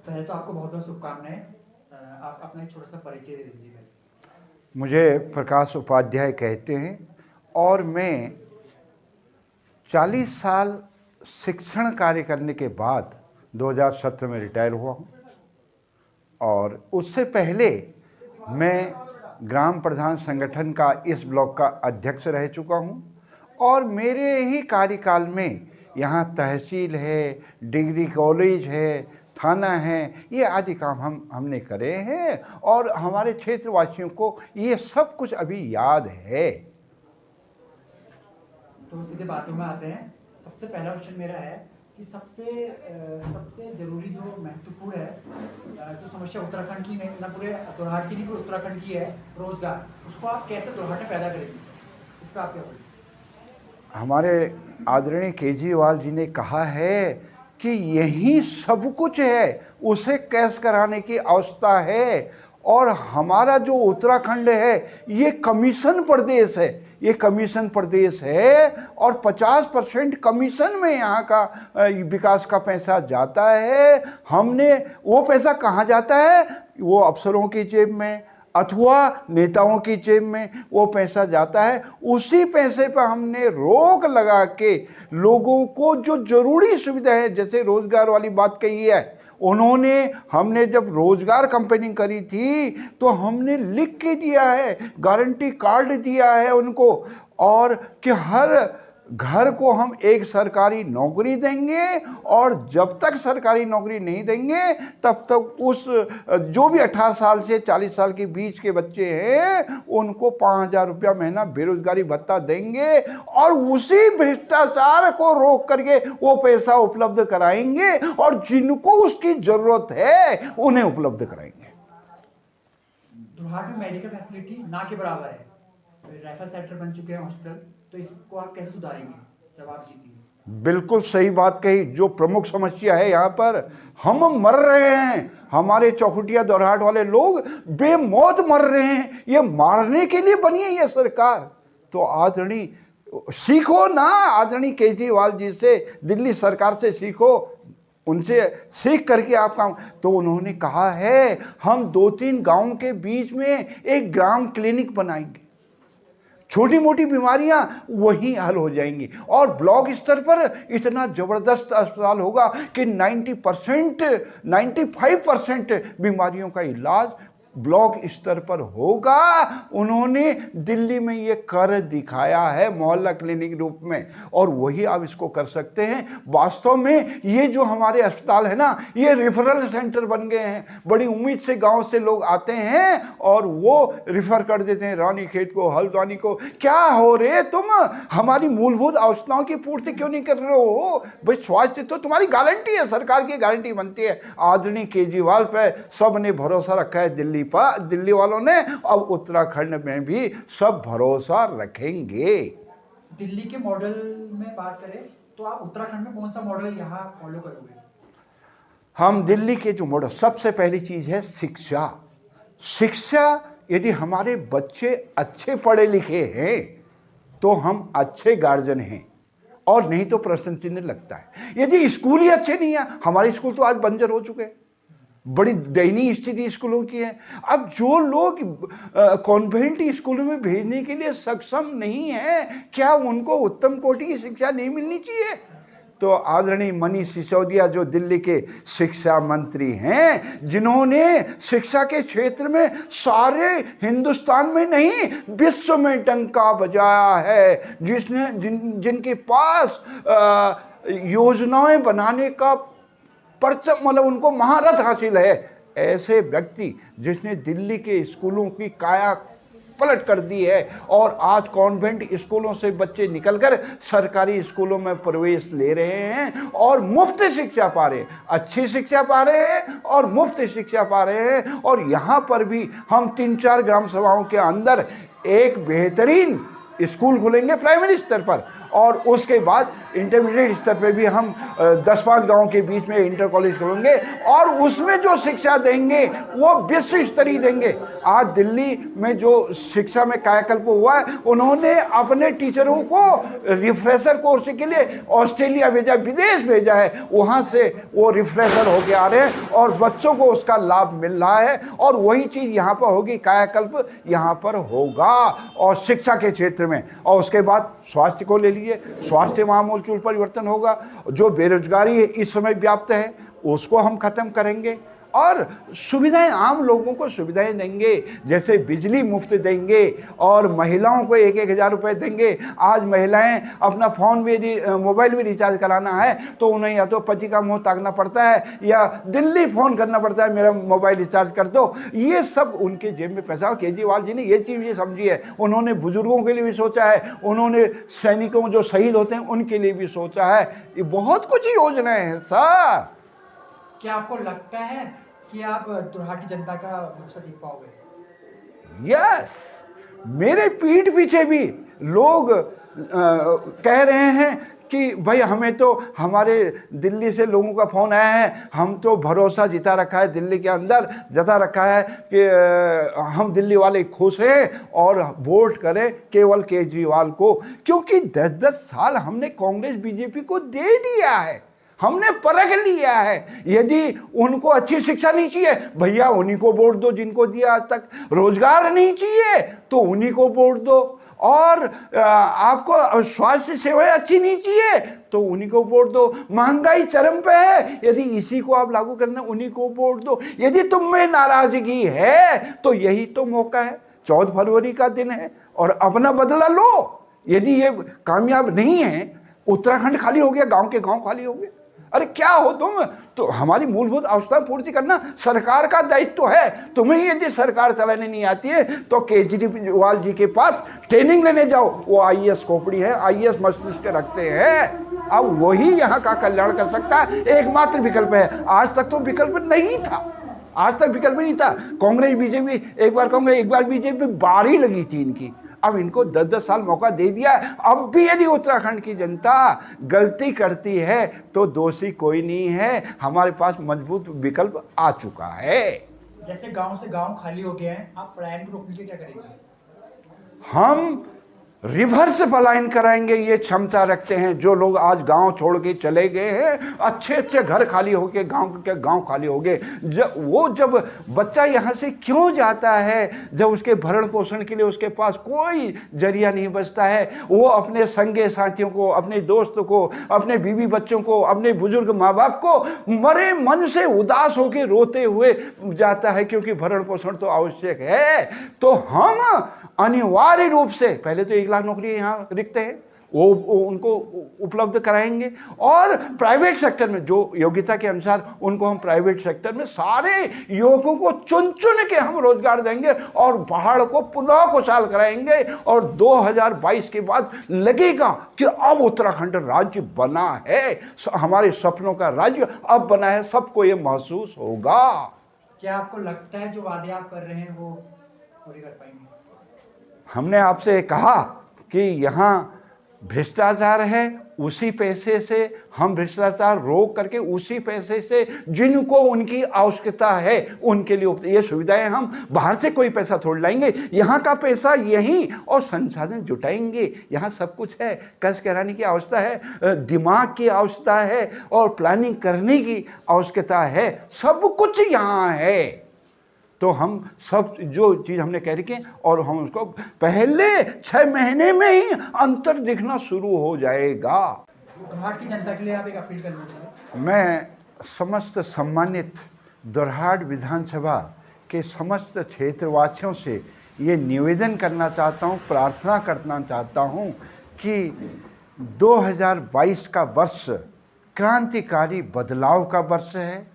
पहले तो आपको बहुत बहुत शुभकामनाएं। आप अपना एक छोटा सा परिचय दे दीजिए पहले। मुझे प्रकाश उपाध्याय कहते हैं और मैं 40 साल शिक्षण कार्य करने के बाद 2017 में रिटायर हुआ हूँ। और उससे पहले मैं ग्राम प्रधान संगठन का इस ब्लॉक का अध्यक्ष रह चुका हूँ। और मेरे ही कार्यकाल में यहाँ तहसील है, डिग्री कॉलेज है, थाना है, ये आदि काम हमने करे हैं और हमारे क्षेत्रवासियों को ये सब कुछ अभी याद है। तो सीधे बातों में आते हैं। सबसे पहला क्वेश्चन मेरा है कि सबसे जरूरी जो महत्वपूर्ण है, जो समस्या उत्तराखंड की नहीं, ना पूरे दोरहाट की नहीं, पूरे उत्तराखंड की है, रोजगार, उसको आप कैसे दोरहाट में पैदा करेंगे, इस पर आप क्या बोलेंगे? हमारे आदरणीय केजरीवाल जी ने कहा है कि यही सब कुछ है, उसे कैश कराने की आवश्यकता है। और हमारा जो उत्तराखंड है ये कमीशन प्रदेश है, ये कमीशन प्रदेश है और 50% कमीशन में यहाँ का विकास का पैसा जाता है। हमने वो पैसा कहाँ जाता है? वो अफसरों की जेब में अथवा नेताओं की जेब में वो पैसा जाता है। उसी पैसे पर हमने रोक लगा के लोगों को जो जरूरी सुविधा है, जैसे रोजगार वाली बात कही है, हमने जब रोजगार कंपेनिंग करी थी तो हमने लिख के दिया है, गारंटी कार्ड दिया है उनको, और कि हर घर को हम एक सरकारी नौकरी देंगे और जब तक सरकारी नौकरी नहीं देंगे तब तक उस जो भी 18 साल से 40 साल के बीच के बच्चे हैं उनको 5,000 रुपया महीना बेरोजगारी भत्ता देंगे और उसी भ्रष्टाचार को रोक करके वो पैसा उपलब्ध कराएंगे और जिनको उसकी जरूरत है उन्हें उपलब्ध कराएंगे। दोरहाट में मेडिकल फैसिलिटी ना के बराबर है, रेफर सेंटर बन चुके हैं, हॉस्पिटल, तो इसको आप कैसे सुधारेंगे जब आप जीतेंगे? बिल्कुल सही बात कही। जो प्रमुख समस्या है यहाँ पर, हम मर रहे हैं, हमारे चौखुटिया दोरहाट वाले लोग बेमौत मर रहे हैं। ये मारने के लिए बनी है ये सरकार। तो आदरणीय सीखो ना, आदरणीय केजरीवाल जी से, दिल्ली सरकार से सीखो, उनसे सीख करके आप काम। तो उन्होंने कहा है हम 2-3 गांवों के बीच में एक ग्राम क्लिनिक बनाएंगे, छोटी मोटी बीमारियां वहीं हल हो जाएंगी और ब्लॉक स्तर पर इतना जबरदस्त अस्पताल होगा कि 95% बीमारियों का इलाज ब्लॉक स्तर पर होगा। उन्होंने दिल्ली में ये कर दिखाया है मोहल्ला क्लिनिक रूप में, और वही आप इसको कर सकते हैं। वास्तव में ये जो हमारे अस्पताल है ना, ये रेफरल सेंटर बन गए हैं। बड़ी उम्मीद से गांव से लोग आते हैं और वो रिफर कर देते हैं रानीखेत को, हल्द्वानी को। क्या हो रे तुम, हमारी मूलभूत आवश्यकताओं की पूर्ति क्यों नहीं कर रहे हो भाई? स्वास्थ्य तो तुम्हारी गारंटी है, सरकार की गारंटी बनती है। आदरणीय केजरीवाल पे सबने भरोसा रखा है, दिल्ली वालों ने, अब उत्तराखंड में भी सब भरोसा रखेंगे। दिल्ली के मॉडल में बात करें तो आप उत्तराखंड में कौन सा मॉडल यहाँ फॉलो करोगे? हम दिल्ली के जो मॉडल, सबसे पहली चीज है शिक्षा। शिक्षा, यदि हमारे बच्चे अच्छे पढ़े लिखे हैं तो हम अच्छे गार्जियन हैं, और नहीं तो प्रश्न चिन्ह लगता है। यदि स्कूल ही अच्छे नहीं है, हमारे स्कूल तो आज बंजर हो चुके हैं, बड़ी दयनीय स्थिति स्कूलों की है। अब जो लोग कॉन्वेंट स्कूलों में भेजने के लिए सक्षम नहीं है, क्या उनको उत्तम कोटि की शिक्षा नहीं मिलनी चाहिए? तो आदरणीय मनीष सिसोदिया जो दिल्ली के शिक्षा मंत्री हैं, जिन्होंने शिक्षा के क्षेत्र में सारे हिंदुस्तान में नहीं विश्व में डंका बजाया है, जिनके पास योजनाएं बनाने का मतलब उनको महारत हासिल है, ऐसे व्यक्ति जिसने दिल्ली के स्कूलों की काया पलट कर दी है और आज कॉन्वेंट स्कूलों से बच्चे निकलकर सरकारी स्कूलों में प्रवेश ले रहे हैं और मुफ्त शिक्षा पा रहे हैं, अच्छी शिक्षा पा रहे हैं और मुफ्त शिक्षा पा रहे हैं। और यहाँ पर भी हम 3-4 ग्राम सभाओं के अंदर एक बेहतरीन स्कूल खुलेंगे प्राइमरी स्तर पर, और उसके बाद इंटरमीडिएट स्तर पे भी हम 10-5 गाँव के बीच में इंटर कॉलेज खोलेंगे और उसमें जो शिक्षा देंगे वो विश्व स्तरीय देंगे। आज दिल्ली में जो शिक्षा में कायाकल्प हुआ है, उन्होंने अपने टीचरों को रिफ्रेशर कोर्स के लिए ऑस्ट्रेलिया भेजा, विदेश भेजा है, वहाँ से वो रिफ्रेशर होके आ रहे हैं और बच्चों को उसका लाभ मिल रहा है। और वही चीज़ यहाँ पर होगी, कायाकल्प यहाँ पर होगा और शिक्षा के क्षेत्र में। और उसके बाद स्वास्थ्य को ले लीजिए, स्वास्थ्य में आमूलचूल परिवर्तन होगा। जो बेरोजगारी इस समय व्याप्त है उसको हम खत्म करेंगे और सुविधाएं, आम लोगों को सुविधाएं देंगे, जैसे बिजली मुफ्त देंगे और महिलाओं को 1-1 हज़ार रुपये देंगे। आज महिलाएं अपना फ़ोन भी, मोबाइल भी रिचार्ज कराना है तो उन्हें या तो पति का मुंह ताकना पड़ता है या दिल्ली फ़ोन करना पड़ता है, मेरा मोबाइल रिचार्ज कर दो। ये सब उनके जेब में पैसा। केजरीवाल जी ने ये चीज़ ये समझी है, उन्होंने बुजुर्गों के लिए भी सोचा है, उन्होंने सैनिकों जो शहीद होते हैं उनके लिए भी सोचा है। ये बहुत कुछ योजनाएँ हैं सर। क्या आपको लगता है कि आप दुरहाट की जनता का भरोसा जीत पाओगे? यस, मेरे पीठ पीछे भी लोग कह रहे हैं कि भाई हमें तो हमारे दिल्ली से लोगों का फ़ोन आया है, हम तो भरोसा जिता रखा है, दिल्ली के अंदर जता रखा है कि हम दिल्ली वाले खुश हैं और वोट करें केवल केजरीवाल को, क्योंकि 10-10 साल हमने कांग्रेस बीजेपी को दे दिया है, हमने परख लिया है। यदि उनको अच्छी शिक्षा नहीं चाहिए, भैया उन्हीं को वोट दो जिनको दिया आज तक। रोजगार नहीं चाहिए तो उन्हीं को वोट दो। और आपको स्वास्थ्य सेवाएं अच्छी नहीं चाहिए तो उन्हीं को वोट दो। महंगाई चरम पे है, यदि इसी को आप लागू करना, उन्हीं को वोट दो। यदि तुम में नाराजगी है तो यही तो मौका है, 14 फरवरी का दिन है और अपना बदला लो। यदि ये कामयाब नहीं है, उत्तराखंड खाली हो गया, गांव के गांव खाली हो गए। अरे क्या हो तुम? तो हमारी मूलभूत आवश्यकता पूर्ति करना सरकार का दायित्व है। तुम्हें यदि सरकार चलाने नहीं आती है तो केजरीवाल जी के पास ट्रेनिंग लेने जाओ, वो आईएएस खोपड़ी है, आईएएस मस्तिष्क रखते हैं। अब वही यहाँ का कल्याण कर सकता है, एकमात्र विकल्प है। आज तक तो विकल्प नहीं था, आज तक विकल्प नहीं था। कांग्रेस बीजेपी, एक बार कांग्रेस एक बार बीजेपी, बारी लगी थी इनकी। अब इनको 10-10 साल मौका दे दिया। अब भी यदि उत्तराखंड की जनता गलती करती है तो दोषी कोई नहीं है, हमारे पास मजबूत विकल्प आ चुका है। जैसे गांव से गांव खाली हो गए हैं, आप पलायन को रोकने के लिए क्या करेंगे? हम रिवर्स पलायन कराएंगे, ये क्षमता रखते हैं। जो लोग आज गांव छोड़ के चले गए हैं, अच्छे अच्छे घर खाली हो गए, गांव खाली हो गए। जब बच्चा यहाँ से क्यों जाता है, जब उसके भरण पोषण के लिए उसके पास कोई जरिया नहीं बचता है, वो अपने संगे साथियों को, अपने दोस्तों को, अपने बीवी बच्चों को, अपने बुजुर्ग माँ बाप को मरे मन से उदास होकर रोते हुए जाता है, क्योंकि भरण पोषण तो आवश्यक है। तो हम अनिवार्य रूप से पहले तो 1 लाख नौकरी यहाँ रिक्त है, वो उनको उपलब्ध कराएंगे। और प्राइवेट सेक्टर में जो योग्यता के अनुसार उनको हम प्राइवेट सेक्टर में सारे युवकों को चुन चुन के हम रोजगार देंगे और पहाड़ को पुनः खुशहाल कराएंगे। और 2022 के बाद लगेगा कि अब उत्तराखंड राज्य बना है, हमारे सपनों का राज्य अब बना है, सबको ये महसूस होगा। क्या आपको लगता है जो वादे आप कर रहे हैं वो पूरे कर पाएंगे? हमने आपसे कहा कि यहाँ भ्रष्टाचार है, उसी पैसे से हम भ्रष्टाचार रोक करके उसी पैसे से जिनको उनकी आवश्यकता है उनके लिए ये सुविधाएं, हम बाहर से कोई पैसा थोड़ लाएंगे, यहाँ का पैसा यहीं और संसाधन जुटाएंगे। यहाँ सब कुछ है, कर्ज कराने की आवश्यकता है, दिमाग की आवश्यकता है और प्लानिंग करने की आवश्यकता है, सब कुछ यहाँ है। तो हम सब जो चीज़ हमने कह रखी है और हम उसको पहले 6 महीने में ही अंतर दिखना शुरू हो जाएगा। दुरहाट की जनता के लिए आप एक अपील करना चाहिए? मैं समस्त सम्मानित दुरहाट विधानसभा के समस्त क्षेत्रवासियों से ये निवेदन करना चाहता हूँ, प्रार्थना करना चाहता हूँ कि 2022 का वर्ष क्रांतिकारी बदलाव का वर्ष है।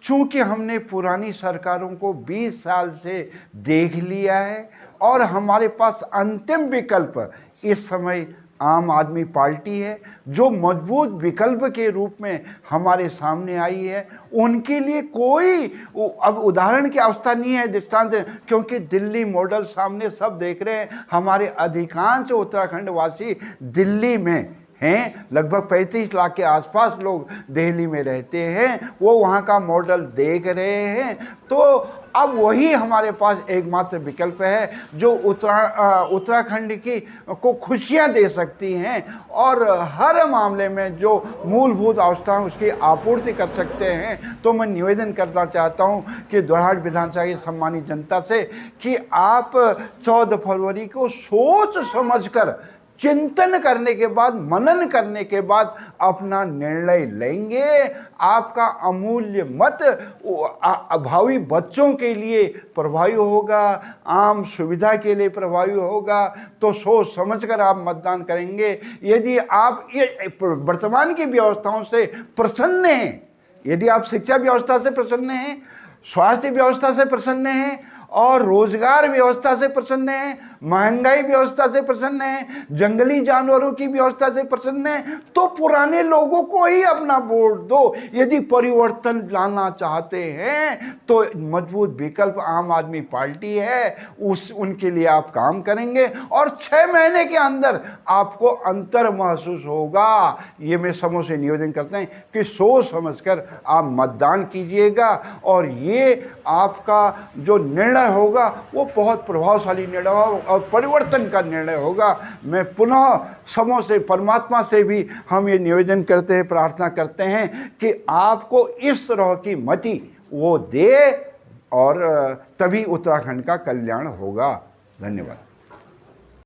चूँकि हमने पुरानी सरकारों को 20 साल से देख लिया है और हमारे पास अंतिम विकल्प इस समय आम आदमी पार्टी है, जो मजबूत विकल्प के रूप में हमारे सामने आई है। उनके लिए कोई अब उदाहरण की आवश्यकता नहीं है, दृष्टांत, क्योंकि दिल्ली मॉडल सामने सब देख रहे हैं। हमारे अधिकांश उत्तराखंड वासी दिल्ली में हैं, लगभग 35 लाख के आसपास लोग दिल्ली में रहते हैं, वो वहाँ का मॉडल देख रहे हैं। तो अब वही हमारे पास एकमात्र विकल्प है जो उत्तराखंड की को खुशियाँ दे सकती हैं और हर मामले में जो मूलभूत आवश्यकताएं उसकी आपूर्ति कर सकते हैं। तो मैं निवेदन करना चाहता हूं कि दोरहाट विधानसभा की सम्मानित जनता से कि आप 14 फरवरी को सोच समझकर, चिंतन करने के बाद, मनन करने के बाद अपना निर्णय लेंगे। आपका अमूल्य मत भावी बच्चों के लिए प्रभावी होगा, आम सुविधा के लिए प्रभावी होगा। तो सोच समझकर आप मतदान करेंगे। यदि आप ये वर्तमान की व्यवस्थाओं से प्रसन्न हैं, यदि आप शिक्षा व्यवस्था से प्रसन्न हैं, स्वास्थ्य व्यवस्था से प्रसन्न हैं और रोजगार व्यवस्था से प्रसन्न हैं, महंगाई व्यवस्था से प्रसन्न है, जंगली जानवरों की व्यवस्था से प्रसन्न है, तो पुराने लोगों को ही अपना वोट दो। यदि परिवर्तन लाना चाहते हैं तो मजबूत विकल्प आम आदमी पार्टी है, उनके लिए आप काम करेंगे और 6 महीने के अंदर आपको अंतर महसूस होगा। ये मैं समूह से निवेदन करते हैं कि सोच समझकर आप मतदान कीजिएगा और ये आपका जो निर्णय होगा वो बहुत प्रभावशाली निर्णय होगा और परिवर्तन का निर्णय होगा। मैं पुनः समूह से, परमात्मा से भी हम ये निवेदन करते हैं, प्रार्थना करते हैं कि आपको इस तरह की मति वो दे और तभी उत्तराखंड का कल्याण होगा। धन्यवाद।